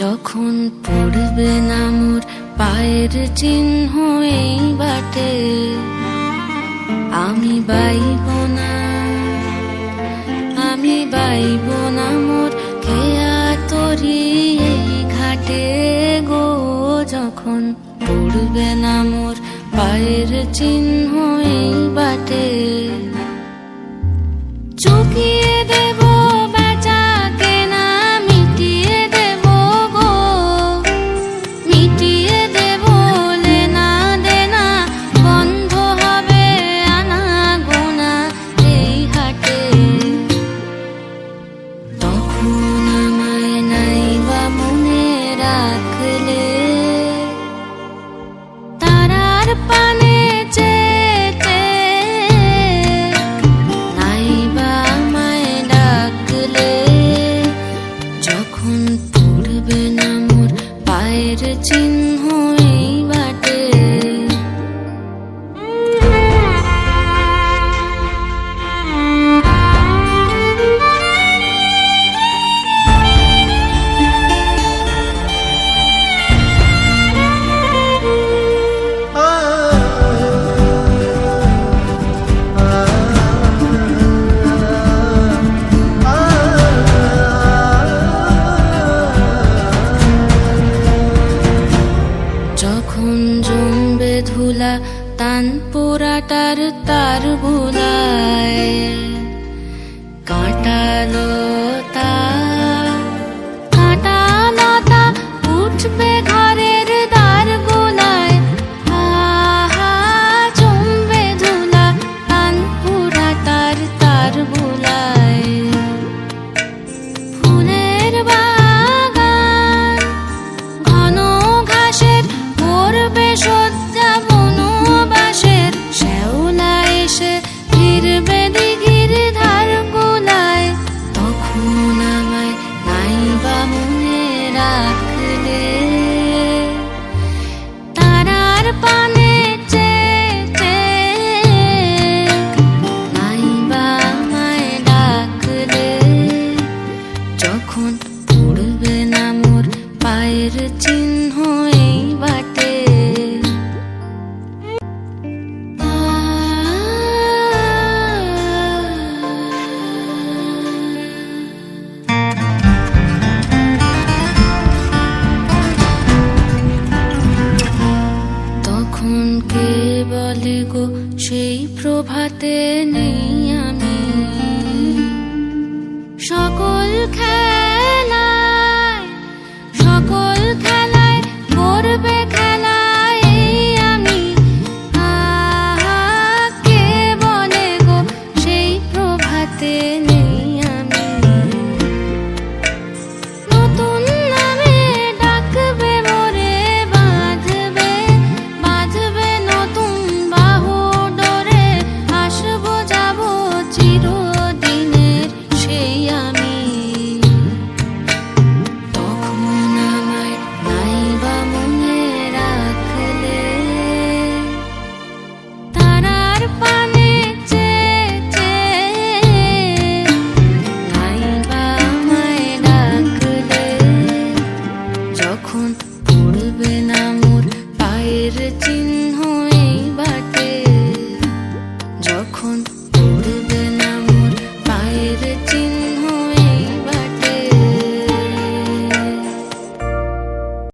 যখন পড়বে না মোর পায়ের চিহ্ন এই বাটে, আমি বাইব না, আমি বাইব না মোর খেয়া তরি এই ঘাটে গো। যখন পড়বে না মোর পায়ের চিহ্ন এই বাটে, চুকিয়ে দেব বেচা কেনা, মিটিয়ে দেব গো, মিটিয়ে দেব লেনা দেনা, বন্ধ হবে আনা গোনা এই হাটে। তখন আমায় নাইবা মনে রাখলে, তারার পানে চেটে নাইবা আমায় ডাকলে। যখন পড়বে না মোর পায়ের চিহ্ন এই বাটে, যখন জমবে ধুলা তান পোড়াটার তার ভুলায়, কাঁটালো তা কাঁটালতা উঠবে ঘরের দ্বার গোলায়। আহা জমবে ধুলা তান পোড়াটার তার ভুলায়। ফুলের বাগান ঘন ঘাসের করবে শয্যা বনবাসের, শ্যাওলা এসে ফিরবে দিঘির ধার গোলায়। তখন আমায় নাইবা মনে রাখলে, তারার পানে চেটে নাইবা আমায় ডাকলে। যখন পড়বে না মোর পায়ের চিহ্ন এই বাটে, তখন কে বলে গো সেই প্রভাতে নেই আমি। সকল খেলায় সকল খেলায় করবে খেলায় এই আমি। আহা কে বলে গো সেই প্রভাতে নেই আমি। নতুন নামে ডাকবে মোরে, বাঁধবে বাঁধবে নতুন বাহু ডোরে, আসবো যাবো চিরদিনের সেই আমি। তখন আমায় নাইবা মনে রাখলে, তারার পানে চেটে নাইবা আমায় ডাকলে। যখন পড়বে না মোর পায়ের চিহ্ন এই বাটে, যখন পড়বে না মোর পায়ের চিহ্ন